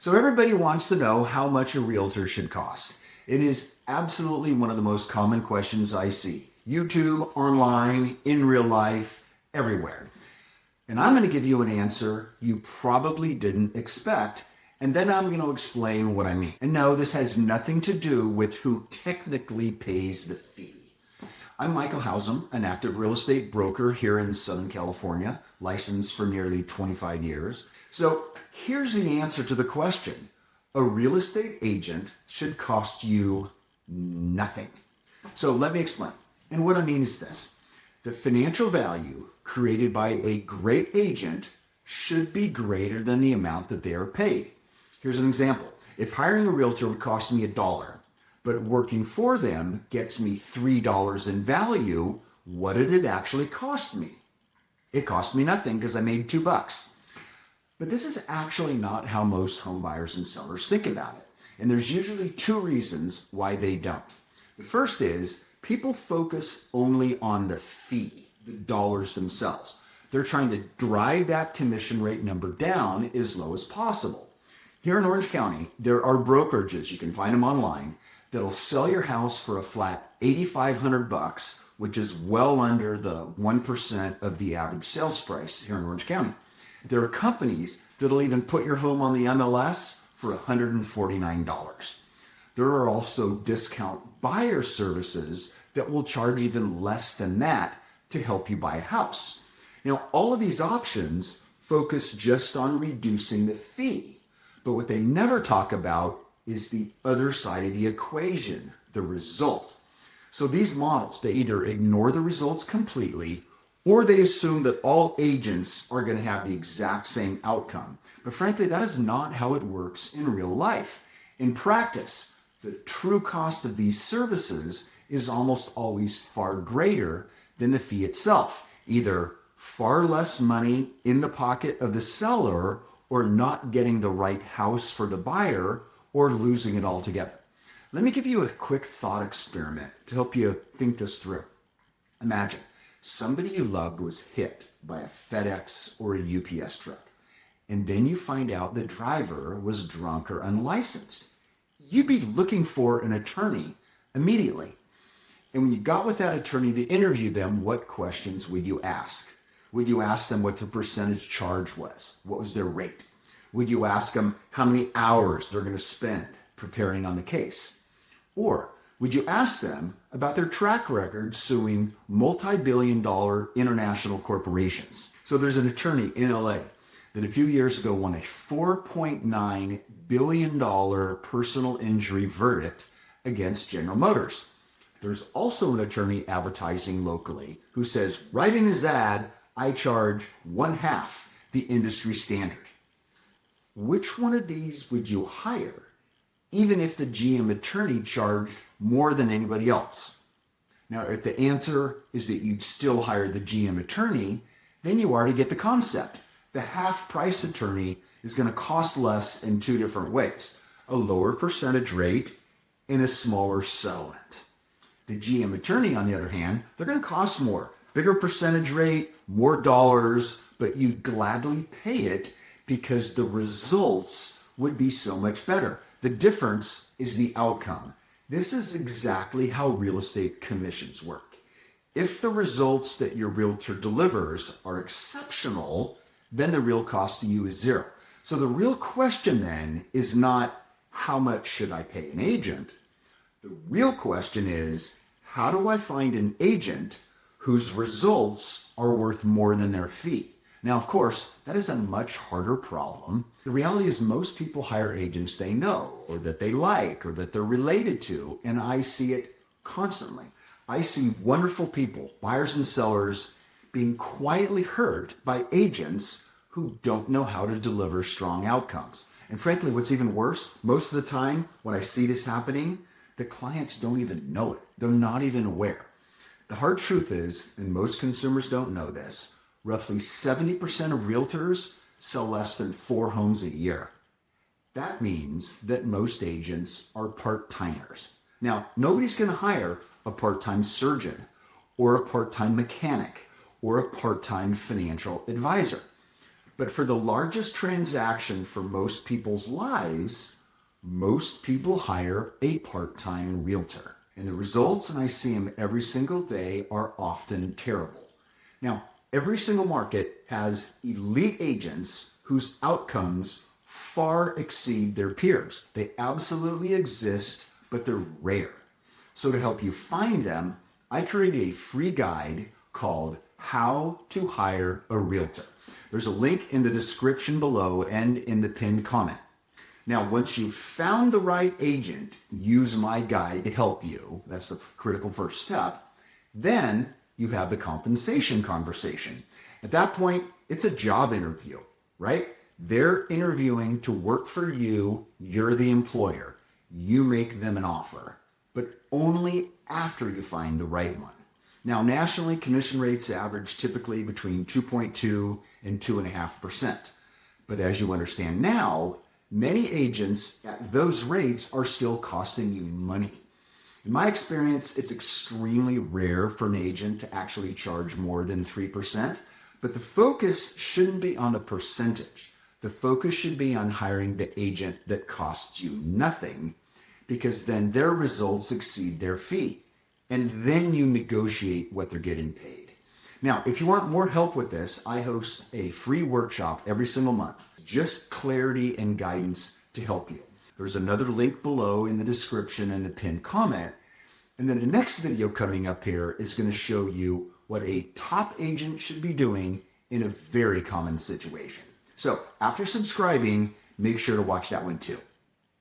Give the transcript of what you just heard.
So everybody wants to know how much a realtor should cost. It is absolutely one of the most common questions I see. YouTube, online, in real life, everywhere. And I'm going to give you an answer you probably didn't expect, and then I'm going to explain what I mean. And no, this has nothing to do with who technically pays the fee. I'm Michael Hausum, an active real estate broker here in Southern California, licensed for nearly 25 years. So here's the answer to the question. A real estate agent should cost you nothing. So let me explain. And what I mean is this. The financial value created by a great agent should be greater than the amount that they are paid. Here's an example. If hiring a realtor would cost me $1, but working for them gets me $3 in value, what did it actually cost me? It cost me nothing because I made $2. But this is actually not how most home buyers and sellers think about it. And there's usually two reasons why they don't. The first is people focus only on the fee, the dollars themselves. They're trying to drive that commission rate number down as low as possible. Here in Orange County, there are brokerages, you can find them online, that'll sell your house for a flat $8,500, which is well under the 1% of the average sales price here in Orange County. There are companies that'll even put your home on the MLS for $149. There are also discount buyer services that will charge even less than that to help you buy a house. Now, all of these options focus just on reducing the fee, but what they never talk about is the other side of the equation, the result. So these models, they either ignore the results completely or they assume that all agents are going to have the exact same outcome. But frankly, that is not how it works in real life. In practice, the true cost of these services is almost always far greater than the fee itself. Either far less money in the pocket of the seller or not getting the right house for the buyer or losing it altogether. Let me give you a quick thought experiment to help you think this through. Imagine somebody you loved was hit by a FedEx or a UPS truck, and then you find out the driver was drunk or unlicensed. You'd be looking for an attorney immediately. And when you got with that attorney to interview them, what questions would you ask? Would you ask them what the percentage charge was? What was their rate? Would you ask them how many hours they're going to spend preparing on the case? Or would you ask them about their track record suing multi-billion-dollar international corporations? So there's an attorney in LA that a few years ago won a $4.9 billion personal injury verdict against General Motors. There's also an attorney advertising locally who says, right in his ad, I charge 1/2 the industry standard. Which one of these would you hire, even if the GM attorney charged more than anybody else? Now, if the answer is that you'd still hire the GM attorney, then you already get the concept. The half-price attorney is going to cost less in two different ways: a lower percentage rate and a smaller settlement. The GM attorney, on the other hand, they're going to cost more, bigger percentage rate, more dollars, but you'd gladly pay it because the results would be so much better. The difference is the outcome. This is exactly how real estate commissions work. If the results that your realtor delivers are exceptional, then the real cost to you is zero. So the real question then is not how much should I pay an agent? The real question is, how do I find an agent whose results are worth more than their fee? Now, of course, that is a much harder problem. The reality is most people hire agents they know or that they like or that they're related to, and I see it constantly. I see wonderful people, buyers and sellers, being quietly hurt by agents who don't know how to deliver strong outcomes. And frankly, what's even worse, most of the time when I see this happening, the clients don't even know it. They're not even aware. The hard truth is, and most consumers don't know this, roughly 70% of realtors sell less than 4 homes a year. That means that most agents are part-timers. Now, nobody's going to hire a part-time surgeon or a part-time mechanic or a part-time financial advisor. But for the largest transaction for most people's lives, most people hire a part-time realtor. And the results, and I see them every single day, are often terrible. Now, every single market has elite agents whose outcomes far exceed their peers. They absolutely exist, but they're rare. So to help you find them, I created a free guide called How to Hire a Realtor. There's a link in the description below and in the pinned comment. Now, once you've found the right agent, use my guide to help you. That's the critical first step. Then you have the compensation conversation. At that point, it's a job interview, right? They're interviewing to work for you. You're the employer. You make them an offer, but only after you find the right one. Now, nationally, commission rates average typically between 2.2 and 2.5%. But as you understand now, many agents at those rates are still costing you money. In my experience, it's extremely rare for an agent to actually charge more than 3%, but the focus shouldn't be on the percentage. The focus should be on hiring the agent that costs you nothing, because then their results exceed their fee. And then you negotiate what they're getting paid. Now, if you want more help with this, I host a free workshop every single month, just clarity and guidance to help you. There's another link below in the description and the pinned comment. And then the next video coming up here is going to show you what a top agent should be doing in a very common situation. So after subscribing, make sure to watch that one too.